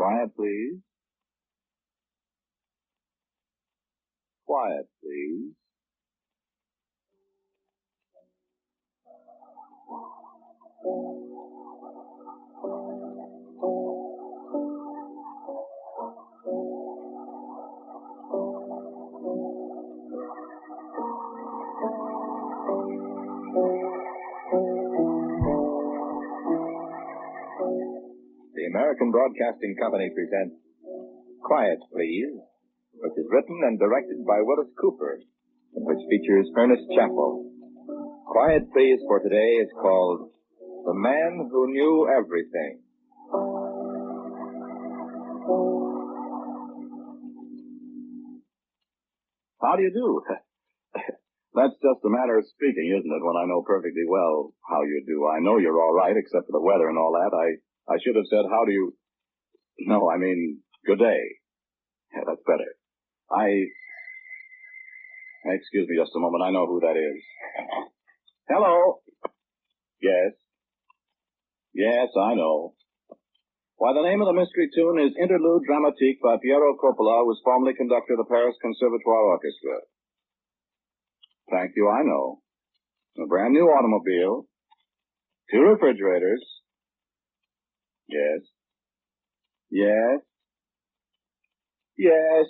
Quiet, please. Quiet, please. The American Broadcasting Company presents Quiet, Please, which is written and directed by Willis Cooper, and which features Ernest Chappell. Quiet, Please for today is called The Man Who Knew Everything. How do you do? That's just a matter of speaking, isn't it, when I know perfectly well how you do. I know you're all right, except for the weather and all that. I should have said, how do you... No, I mean, good day. Yeah, that's better. Excuse me just a moment. I know who that is. Hello? Yes. Yes, I know. Why, the name of the mystery tune is Interlude Dramatique by Piero Coppola, who was formerly conductor of the Paris Conservatoire Orchestra. Thank you, I know. A brand new automobile. 2 refrigerators. Yes. Yes. Yes.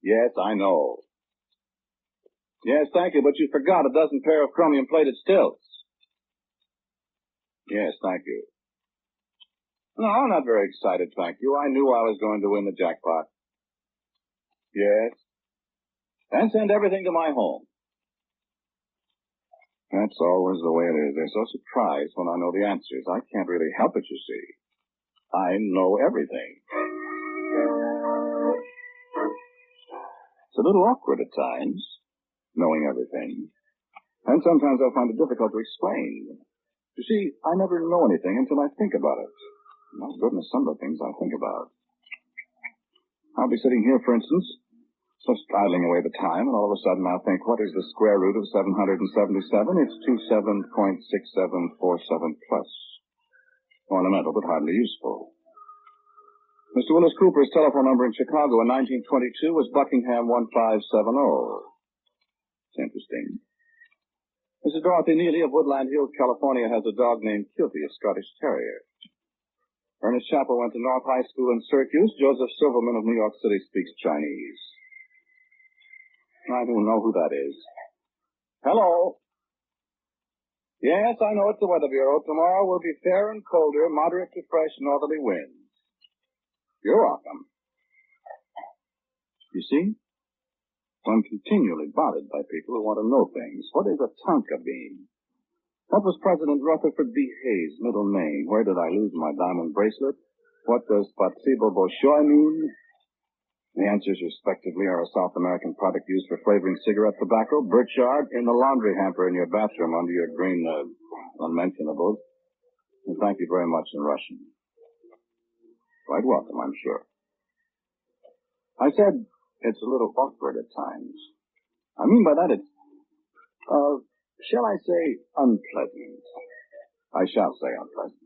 Yes, I know. Yes, thank you, but you forgot a dozen pair of chromium-plated stilts. Yes, thank you. No, I'm not very excited, thank you. I knew I was going to win the jackpot. Yes. And send everything to my home. That's always the way it is. They're so surprised when I know the answers. I can't really help it, you see. I know everything. It's a little awkward at times, knowing everything. And sometimes I find it difficult to explain. You see, I never know anything until I think about it. My goodness, some of the things I think about. I'll be sitting here, for instance, just idling away the time, and all of a sudden I'll think, what is the square root of 777? It's 27.6747 plus. Ornamental, but hardly useful. Mr. Willis Cooper's telephone number in Chicago in 1922 was Buckingham 1570. It's interesting. Mrs. Dorothy Neely of Woodland Hills, California, has a dog named Kilty, a Scottish Terrier. Ernest Chappell went to North High School in Syracuse. Joseph Silverman of New York City speaks Chinese. I don't know who that is. Hello. Yes, I know it's the Weather Bureau. Tomorrow will be fair and colder, moderate to fresh northerly winds. You're welcome. You see? I'm continually bothered by people who want to know things. What is a Tonka bean? What was President Rutherford B. Hayes' middle name? Where did I lose my diamond bracelet? What does Patsibo Bolshoi mean? The answers, respectively, are a South American product used for flavoring cigarette tobacco, birchard, in the laundry hamper in your bathroom under your green unmentionables. And thank you very much in Russian. Quite welcome, I'm sure. I said it's a little awkward at times. I mean by that it's, shall I say, unpleasant. I shall say unpleasant.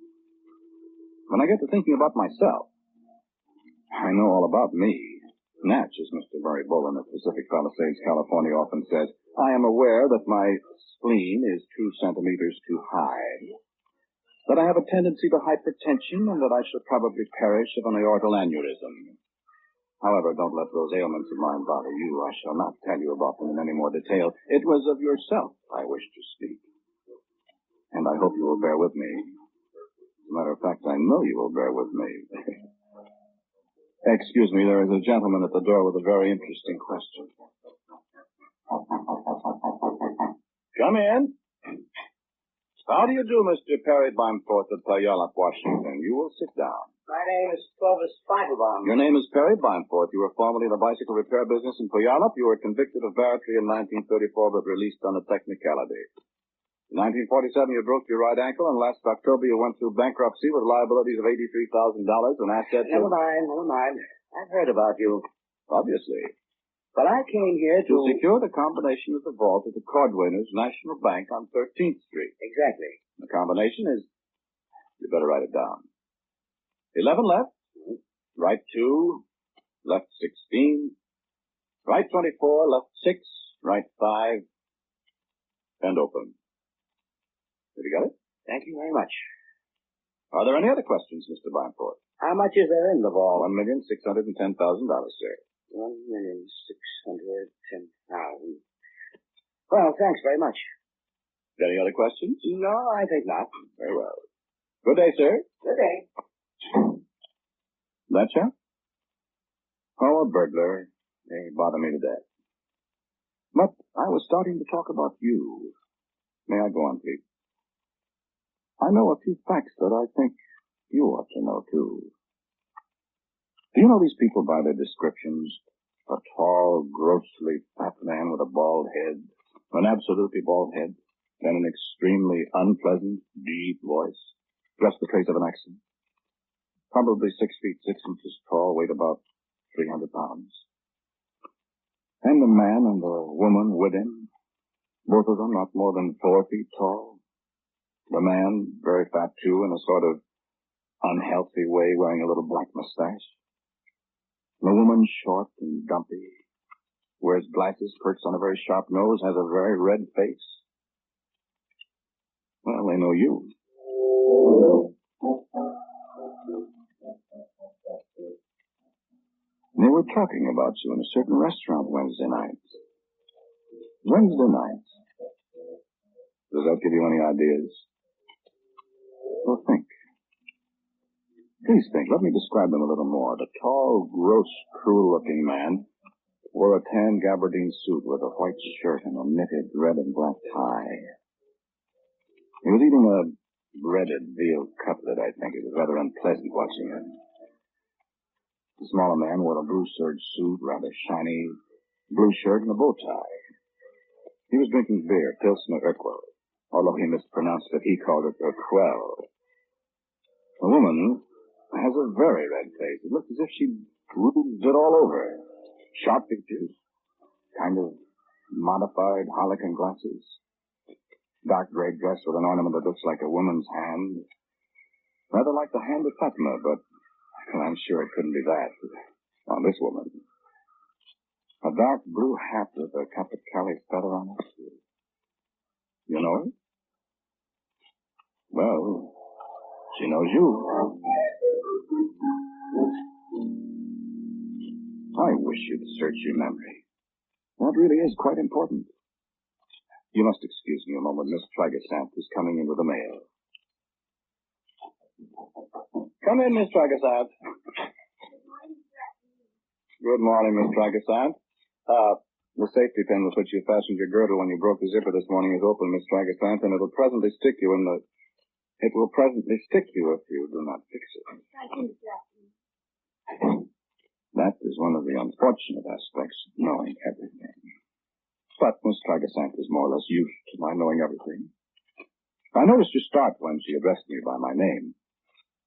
When I get to thinking about myself, I know all about me. Natch, as Mr. Murray Bullen of Pacific Palisades, California, often says, I am aware that my spleen is 2 centimeters too high, that I have a tendency to hypertension, and that I shall probably perish of an aortal aneurysm. However, don't let those ailments of mine bother you. I shall not tell you about them in any more detail. It was of yourself I wish to speak, and I hope you will bear with me. As a matter of fact, I know you will bear with me. Excuse me, there is a gentleman at the door with a very interesting question. Come in. How do you do, Mr. Perry Bimforth of Puyallup, Washington? You will sit down. My name is Clovis Feitelbaum. Your name is Perry Bimforth. You were formerly in the bicycle repair business in Puyallup. You were convicted of battery in 1934, but released on a technicality. In 1947, you broke your right ankle, and last October you went through bankruptcy with liabilities of $83,000 and assets Never mind. I've heard about you. Obviously. But I came here To secure the combination of the vault at the Cordwainers National Bank on 13th Street. Exactly. The combination is... You better write it down. 11 left, Right 2, left 16, right 24, left 6, right 5, and open. Have you got it? Thank you very much. Are there any other questions, Mr. Barnport? How much is there in the ball? $1,610,000, sir. $1,610,000. Well, thanks very much. Any other questions? No, I think not. Very well. Good day, sir. Good day. That chap? Oh, a burglar. They bother me to death. But I was starting to talk about you. May I go on, please? I know a few facts that I think you ought to know, too. Do you know these people by their descriptions? A tall, grossly fat man with a bald head, an absolutely bald head, and an extremely unpleasant, deep voice, just the trace of an accent. Probably 6 feet 6 inches tall, weighed about 300 pounds. And the man and the woman with him, both of them not more than 4 feet tall. The man, very fat too, in a sort of unhealthy way, wearing a little black mustache. The woman, short and dumpy, wears glasses, perched on a very sharp nose, has a very red face. Well, they know you. They were talking about you in a certain restaurant Wednesday night. Wednesday night. Does that give you any ideas? Well, think. Please think. Let me describe them a little more. The tall, gross, cruel-looking man wore a tan gabardine suit with a white shirt and a knitted red and black tie. He was eating a breaded veal cutlet, I think. It was rather unpleasant watching him. The smaller man wore a blue serge suit, rather shiny blue shirt, and a bow tie. He was drinking beer, Pilsner Urquell, although he mispronounced it. He called it Urquell. The woman has a very red face. It looks as if she'd bruised it all over. Sharp features, kind of modified harlequin glasses, dark gray dress with an ornament that looks like a woman's hand. Rather like the hand of Fatima, but I'm sure it couldn't be that on this woman. A dark blue hat with a Capercaillie feather on it. You know her? Well, she knows you. I wish you'd search your memory. That really is quite important. You must excuse me a moment. Miss Tragasant is coming in with the mail. Come in, Miss Tragasant. Good morning, Miss Tragasant. The safety pin with which you fastened your girdle when you broke the zipper this morning is open, Miss Tragasant, and it will presently stick you if you do not fix it. That is one of the unfortunate aspects of knowing everything. But Miss Tragasant is more or less used to my knowing everything. I noticed your start when she addressed me by my name.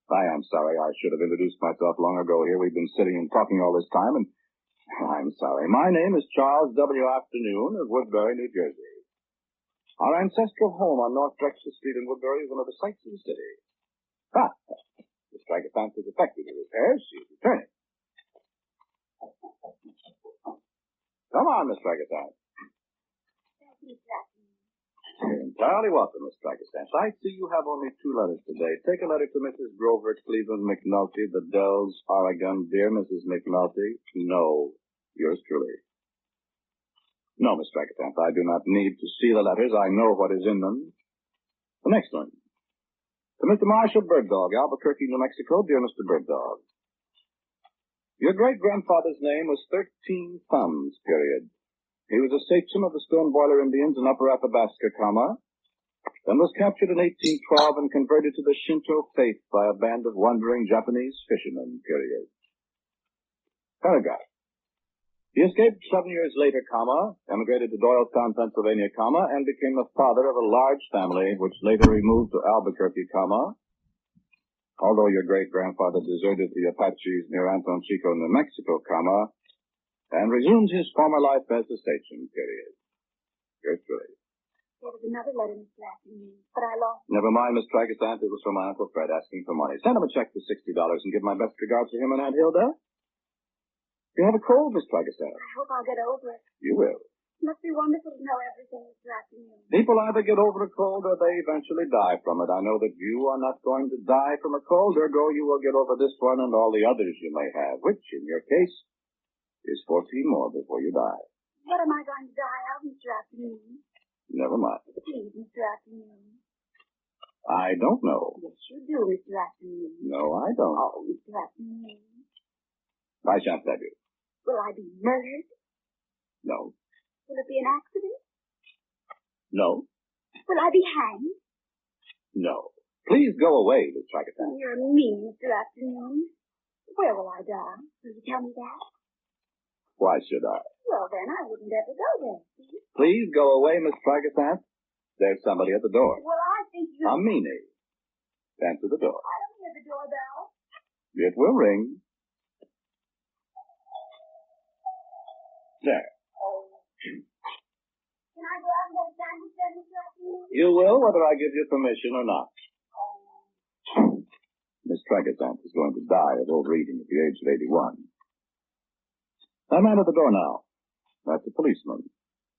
I am sorry. I should have introduced myself long ago here. We've been sitting and talking all this time, and I'm sorry. My name is Charles W. Afternoon of Woodbury, New Jersey. Our ancestral home on North Drexel Street in Woodbury is one of the sights of the city. But Miss Tragasant has effected the repairs. She's returning. Come on, Miss Tragasant. You're entirely welcome, Miss Tragasant. I see you have only 2 letters today. Take a letter to Mrs. Grover Cleveland McNulty, the Dells, Oregon. Dear Mrs. McNulty, no. Yours truly. No, Miss Tragasant, I do not need to see the letters. I know what is in them. The next one. To Mr. Marshall Birddog, Albuquerque, New Mexico. Dear Mr. Birddog. Your great-grandfather's name was 13 Thumbs, period. He was a sachem of the Stone Boiler Indians in Upper Athabasca, then was captured in 1812 and converted to the Shinto faith by a band of wandering Japanese fishermen, period. Paragraph. He escaped 7 years later, emigrated to Doylestown, Pennsylvania, and became the father of a large family, which later removed to Albuquerque, although your great-grandfather deserted the Apaches near Anton Chico, New Mexico, and resumed his former life as a sachem, period. Yours truly. There was another letter, Mr. Afternoon, but I lost it. Never mind, Miss Tragosant. It was from my Uncle Fred asking for money. Send him a check for $60 and give my best regards to him and Aunt Hilda. You have a cold, Miss Tragosant. I hope I'll get over it. You will. It must be wonderful to know everything, Mr. Afternoon. People either get over a cold or they eventually die from it. I know that you are not going to die from a cold, ergo you will get over this one and all the others you may have, which, in your case, is 14 more before you die. What am I going to die of, Mr. Afternoon? Never mind. Please, Mr. Afternoon. I don't know. Yes, you do, Mr. Afternoon. No, I don't. Oh, Mr. Afternoon. I shan't tell you. Will I be murdered? No. Will it be an accident? No. Will I be hanged? No. Please go away, Miss Tragosant. You're mean, Mr. Afternoon. Where will I die? Will you tell me that? Why should I? Well, then, I wouldn't ever go there, see? Please go away, Miss Tragosant. There's somebody at the door. Well, I think you... A meanie. Answer the door. I don't hear the doorbell. It will ring. There. Oh. Can I go out and get a sandwich then, Mr. Afternoon? You will, whether I give you permission or not. Oh. Miss Tragosant is going to die of overeating at the age of 81. That man at the door now. That's a policeman.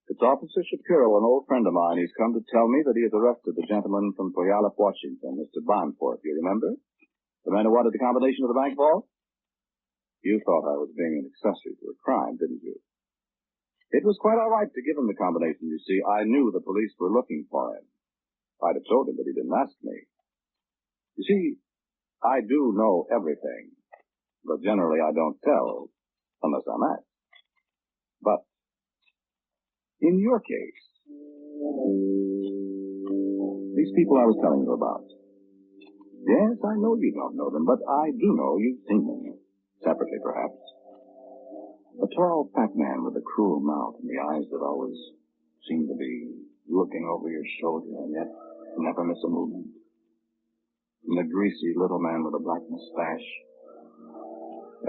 It's Officer Shapiro, an old friend of mine. He's come to tell me that he has arrested the gentleman from Puyallup, Washington, Mr. Bonforth, you remember? The man who wanted the combination of the bank vault? You thought I was being an accessory to a crime, didn't you? It was quite all right to give him the combination, you see. I knew the police were looking for him. I'd have told him, but he didn't ask me. You see, I do know everything, but generally I don't tell unless I'm asked. But in your case, these people I was telling you about, yes, I know you don't know them, but I do know you've seen them, separately perhaps. A tall, fat man with a cruel mouth and the eyes that always seem to be looking over your shoulder and yet never miss a movement. And the greasy little man with a black mustache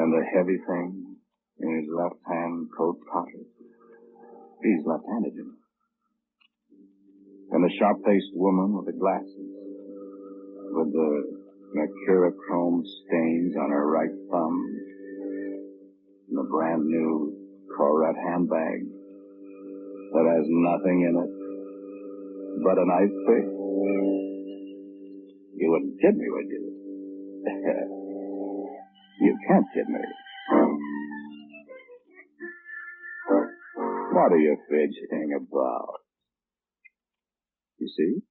and the heavy thing in his left hand coat pocket. He's left-handed, you know. And the sharp-faced woman with the glasses, with the mercurochrome stains on her right thumb, and the brand-new Corette handbag that has nothing in it but a nice pick. You wouldn't kid me, would you? You can't kid me. What are you fidgeting about? You see?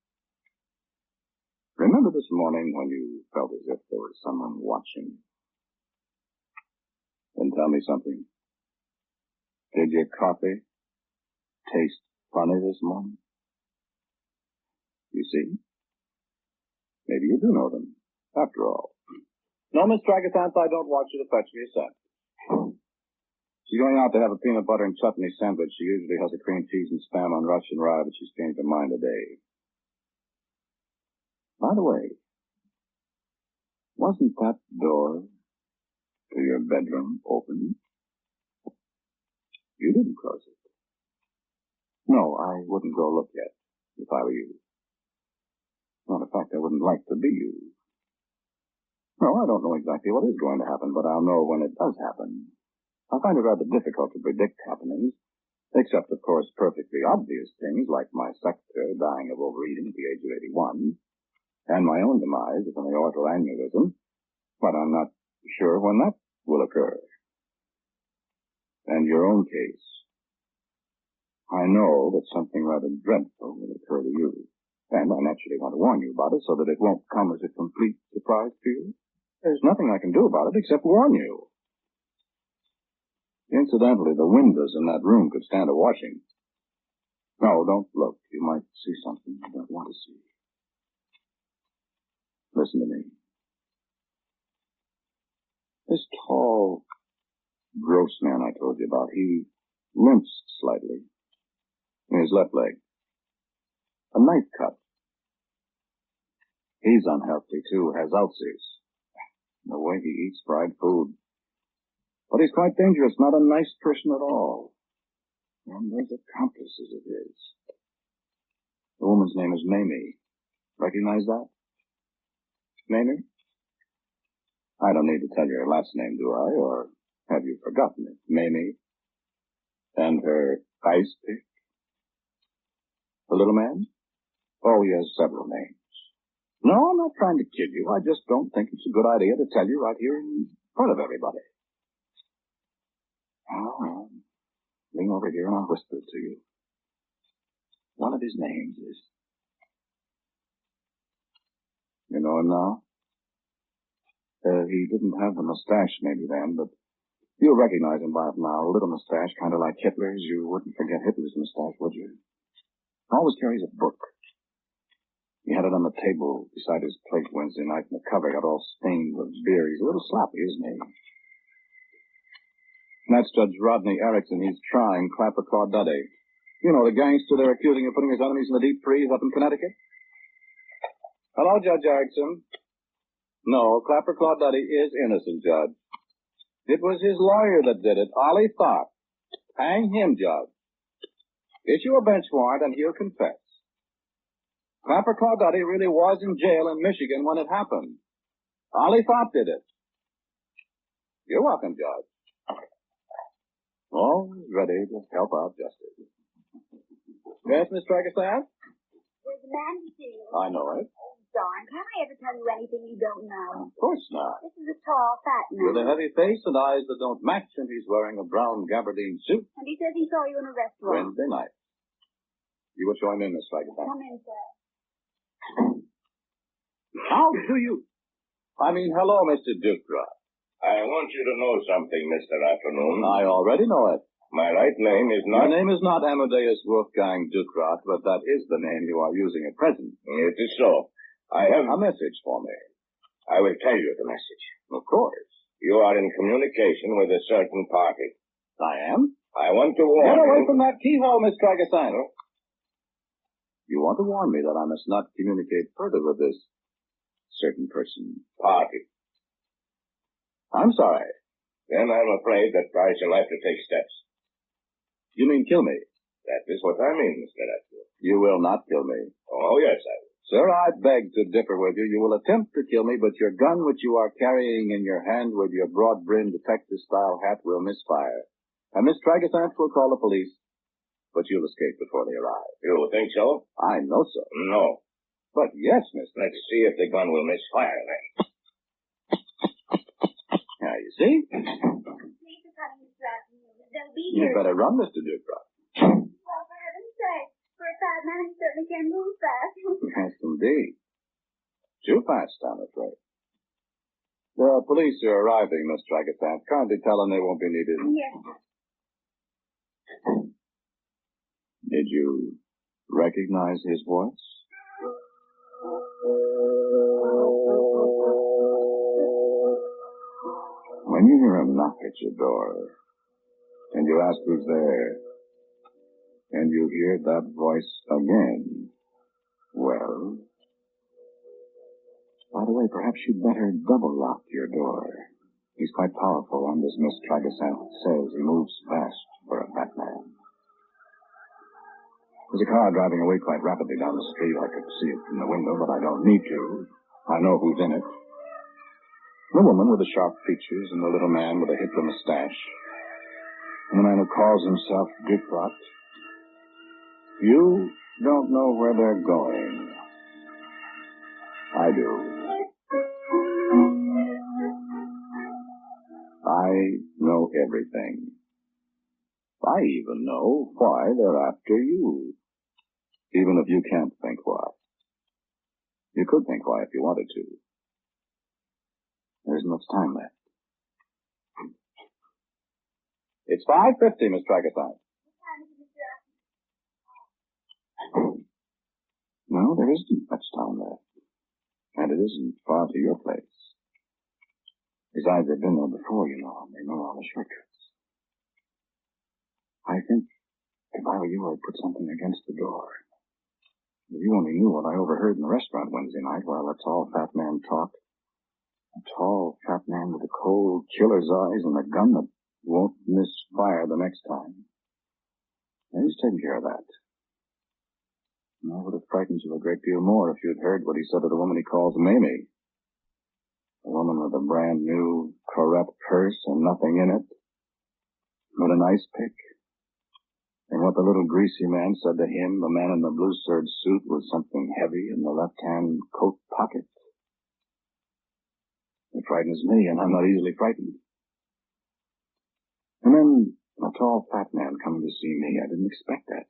Remember this morning when you felt as if there was someone watching? Then tell me something. Did your coffee taste funny this morning? You see? Maybe you do know them, after all. No, Miss Tragosant, I don't want you to fetch me a cent. She's going out to have a peanut butter and chutney sandwich. She usually has a cream cheese and spam on Russian rye, but she's changed her mind today. By the way, wasn't that door to your bedroom open? You didn't close it. No, I wouldn't go look yet, if I were you. Matter of fact, I wouldn't like to be you. No, I don't know exactly what is going to happen, but I'll know when it does happen. I find it rather difficult to predict happenings, except, of course, perfectly obvious things like my secretary dying of overeating at the age of 81, and my own demise of an aortal aneurysm, but I'm not sure when that will occur. And your own case, I know that something rather dreadful will occur to you, and I naturally want to warn you about it so that it won't come as a complete surprise to you. There's nothing I can do about it except warn you. Incidentally, the windows in that room could stand a washing. No, don't look. You might see something you don't want to see. Listen to me. This tall, gross man I told you about, he limps slightly in his left leg. A knife cut. He's unhealthy, too, has ulcers. The way he eats fried food. But he's quite dangerous, not a nice person at all. And those accomplices of his. The woman's name is Mamie. Recognize that? Mamie? I don't need to tell you her last name, do I? Or have you forgotten it? Mamie. And her ice pick? The little man? Oh, he has several names. No, I'm not trying to kid you. I just don't think it's a good idea to tell you right here in front of everybody. Oh, lean over here and I'll whisper it to you. One of his names is... You know him now? He didn't have the mustache maybe then, but you'll recognize him by now. A little mustache, kind of like Hitler's. You wouldn't forget Hitler's mustache, would you? Always carries a book. He had it on the table beside his plate Wednesday night, and the cover got all stained with beer. He's a little sloppy, isn't he? And that's Judge Rodney Erickson. He's trying Clapper Claudette. You know, the gangster they're accusing of putting his enemies in the deep freeze up in Connecticut? Hello, Judge Erickson. No, Clapper Claudette is innocent, Judge. It was his lawyer that did it, Ollie Tharp. Hang him, Judge. Issue a bench warrant and he'll confess. Clapper Claudette really was in jail in Michigan when it happened. Ollie Tharp did it. You're welcome, Judge. Oh, ready to help out justice. Yes, Miss Tragastaff? There's a man to see you. I know it. Oh, darn. Can't I ever tell you anything you don't know? Of course not. This is a tall, fat man. With a heavy face and eyes that don't match, and he's wearing a brown gabardine suit. And he says he saw you in a restaurant. Wednesday night. You will show him in, Miss Tragastaff. Come in, sir. How do you... hello, Mr. Ducra. I want you to know something, Mr. Afternoon. I already know it. My right name is not... Your name is not Amadeus Wolfgang Ducrat, but that is the name you are using at present. It is so. I have... A message for me. I will tell you the message. Of course. You are in communication with a certain party. I am? I want to warn you... Get away from that keyhole, Miss Tragastaff. You want to warn me that I must not communicate further with this certain person. Party. I'm sorry. Then I'm afraid that I shall have to take steps. You mean kill me? That is what I mean, Mr. Atwood. You will not kill me. Oh, yes, I will. Sir, I beg to differ with you. You will attempt to kill me, but your gun which you are carrying in your hand with your broad-brimmed detective-style hat will misfire. And Miss Tragastaff will call the police, but you'll escape before they arrive. You think so? I know so. No. But yes, Mister. Let's see if the gun will misfire then. Now, you see? Please for coming, Mr. Afternoon. They'll be You here. better run, Mr. Ducroft. Well, for heaven's sake. For a fat man, he certainly can move fast. Yes, indeed. Too fast, I'm afraid. The police are arriving, Miss Tragastaff. Kindly tell them they won't be needed. Yes. Did you recognize his voice? When you hear him knock at your door, and you ask who's there, and you hear that voice again, well, by the way, perhaps you'd better double lock your door. He's quite powerful, and as Miss Tragastaff says, he moves fast for a fat man. There's a car driving away quite rapidly down the street. I could see it from the window, but I don't need to. I know who's in it. The woman with the sharp features and the little man with a Hitler mustache. And the man who calls himself Ducrot. You don't know where they're going. I do. I know everything. I even know why they're after you. Even if you can't think why. You could think why if you wanted to. There isn't much time left. It's 5:50, Miss Tragastaff. No, there isn't much time left. And it isn't far to your place. Besides, they've been there before, you know, and they know all the shortcuts. I think if I were you, I'd put something against the door. If you only knew what I overheard in the restaurant Wednesday night while that tall, fat man talked. A tall, fat man with a cold, killer's eyes and a gun that won't misfire the next time. Now, he's taking care of that. I would have frightened you a great deal more if you'd heard what he said to the woman he calls Mamie. A woman with a brand new Corette purse and nothing in it. With an ice pick. And what the little greasy man said to him, the man in the blue serge suit, was something heavy in the left-hand coat pocket. It frightens me, and I'm not easily frightened. And then a tall, fat man coming to see me. I didn't expect that.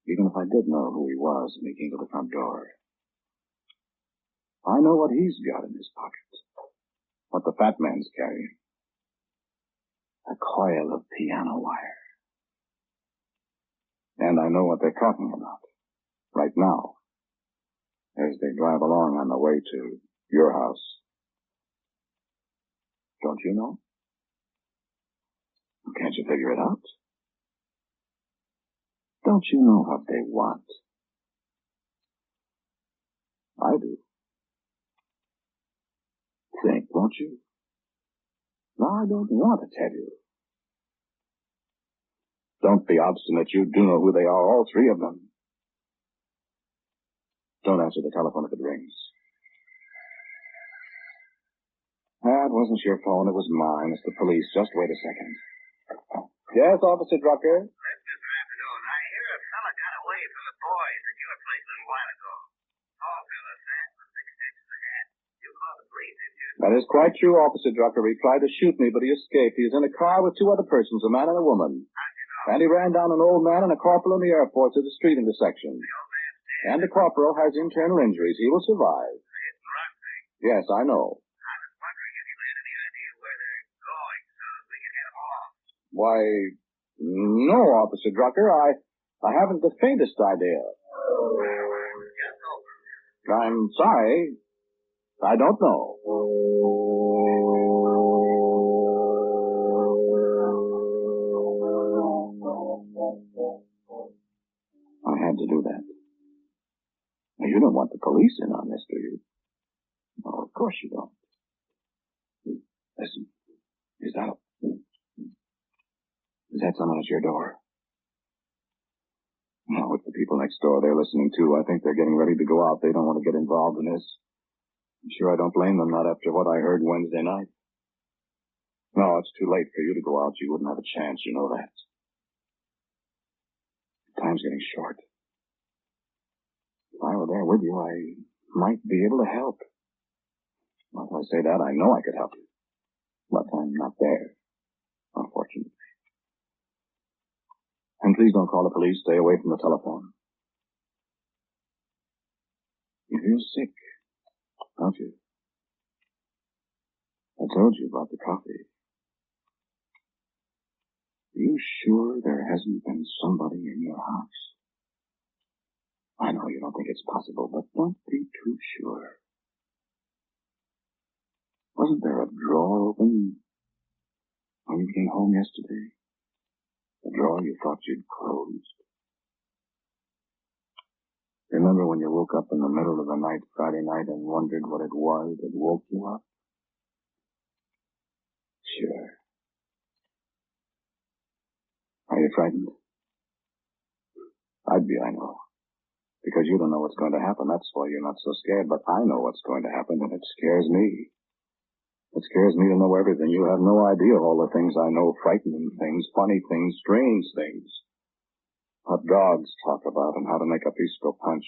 Even if I did know who he was when he came to the front door. I know what he's got in his pocket. What the fat man's carrying. A coil of piano wire. And I know what they're talking about. Right now. As they drive along on the way to your house. Don't you know? Can't you figure it out? Don't you know what they want? I do. Think, won't you? No, I don't want to tell you. Don't be obstinate. You do know who they are, all three of them. Don't answer the telephone if it rings. It wasn't your phone. It was mine. It's the police. Just wait a second. Yes, Officer Drucker? Mr. Afternoon, I hear a fella got away from the boys at your place a little while ago. Tall fella, fat, with 6 stitches in the hat. You called the police, didn't you? That is quite true, Officer Drucker. He tried to shoot me, but he escaped. He is in a car with 2 other persons, a man and a woman. How'd you know? And he ran down an old man and a corporal in the airport to the street intersection. The old man's dead. And the corporal has internal injuries. He will survive. Hit and run thing. Yes, I know. I was wondering if you had any idea where they're going so that we can head them off. Why, no, Officer Drucker. I haven't the faintest idea. Just over. I'm sorry. I don't know. I had to do that. Now, you don't want the police in on this, do you? No, of course you don't. Listen. Is that someone at your door? No, it's the people next door. They're listening too. I think they're getting ready to go out. They don't want to get involved in this. I'm sure I don't blame them, not after what I heard Wednesday night. No, it's too late for you to go out. You wouldn't have a chance, you know that. Time's getting short. If I were there with you, I might be able to help. Well, if I say that, I know I could help you. But I'm not there, unfortunately. And please don't call the police. Stay away from the telephone. You feel sick, don't you? I told you about the coffee. Are you sure there hasn't been somebody in your house? I know you don't think it's possible, but don't be too sure. Wasn't there a drawer open when you came home yesterday? The drawer you thought you'd closed. Remember when you woke up in the middle of the night, Friday night, and wondered what it was that woke you up? Sure. Are you frightened? I'd be, I know. Because you don't know what's going to happen. That's why you're not so scared. But I know what's going to happen, and it scares me. It scares me to know everything. You have no idea of all the things I know, frightening things, funny things, strange things. What dogs talk about and how to make a piece go punch.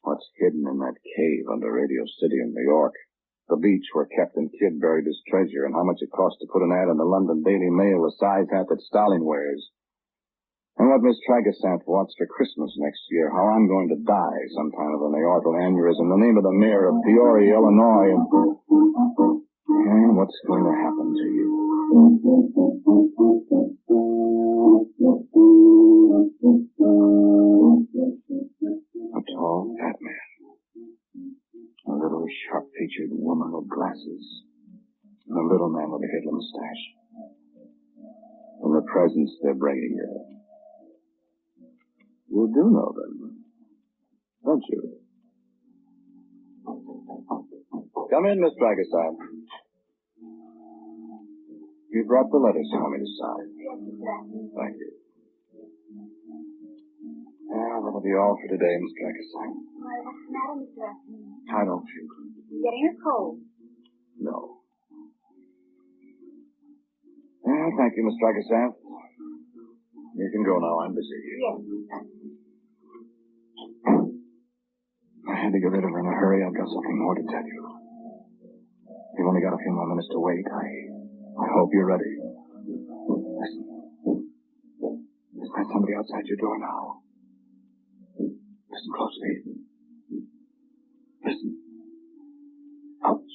What's hidden in that cave under Radio City in New York. The beach where Captain Kidd buried his treasure, and how much it cost to put an ad in the London Daily Mail, the size hat that Stalin wears. And what Miss Tragasant wants for Christmas next year, how I'm going to die sometime of an aortal aneurysm, the name of the mayor of Peoria, Illinois, and what's going to happen to you. A tall, fat man. A little sharp-featured woman with glasses. And a little man with a head mustache. And the presents they're bringing you. You do know them, don't you? Come in, Miss Dragasine. You brought the letters for me to sign. Thank you. Well, that'll be all for today, Miss Drakeson. Why, what's the matter, Mr. Afternoon? I don't feel good. You getting a cold? No. Yeah, thank you, Miss Drakeson. You can go now. I'm busy. Yes. I had to get rid of her in a hurry. I've got something more to tell you. You've only got a few more minutes to wait. I hope you're ready. Listen. There's not somebody outside your door now. Listen closely. Listen. Ouch.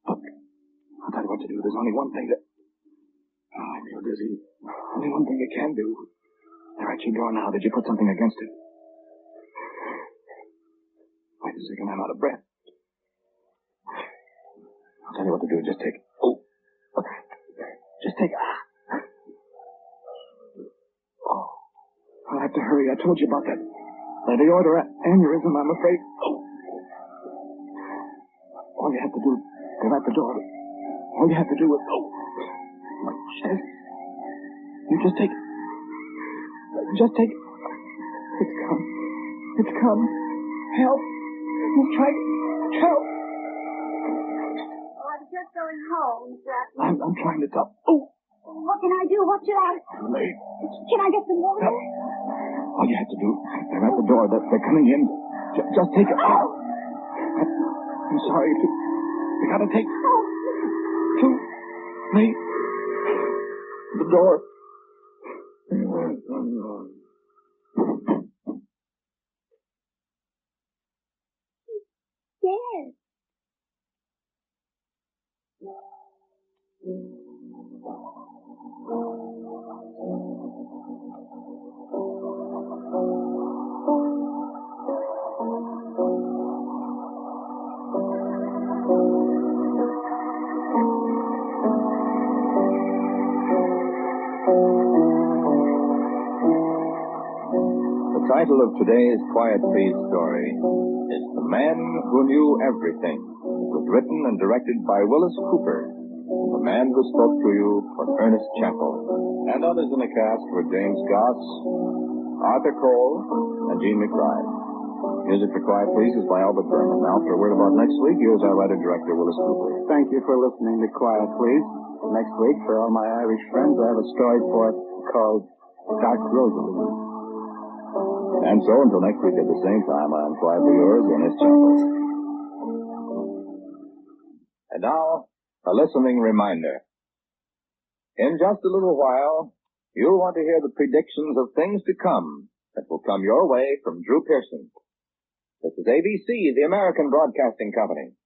Look, I'll tell you what to do. There's only one thing that... Oh, I feel dizzy. Only one thing you can do. They're at your door now. Did you put something against it? Wait a second. I'm out of breath. I'll tell you what to do. Just take... Oh. Just take... Oh. I'll have to hurry. I told you about that. The order aneurysm, I'm afraid. Oh. All you have to do... They're at the door. All you have to do is... Oh. My chest. You just take... Just take... It's come. It's come. Help. He's trying... Help. Oh, I was just going home, Mr. Afternoon. I'm trying to tell... Oh. What can I do? What should I... Too late. Can I get some water? No. All you have to do... They're at the door. They're coming in. Just take it. Oh. I'm sorry. You gotta take... Oh. Too late. The door. Yes. The title of today's Quiet Please story is The Man Who Knew Everything. It was written and directed by Willis Cooper. The man who spoke to you was Ernest Chappell. And others in the cast were James Goss, Arthur Cole, and Gene McBride. Music for Quiet Please is by Albert Berman. Now for a word about next week, here's our writer-director, Willis Cooper. Thank you for listening to Quiet Please. Next week, for all my Irish friends, I have a story for called Dark Rosalie. And so, until next week at the same time, I'm quietly yours, Ernest Chappell. And now, a listening reminder. In just a little while, you'll want to hear the predictions of things to come that will come your way from Drew Pearson. This is ABC, the American Broadcasting Company.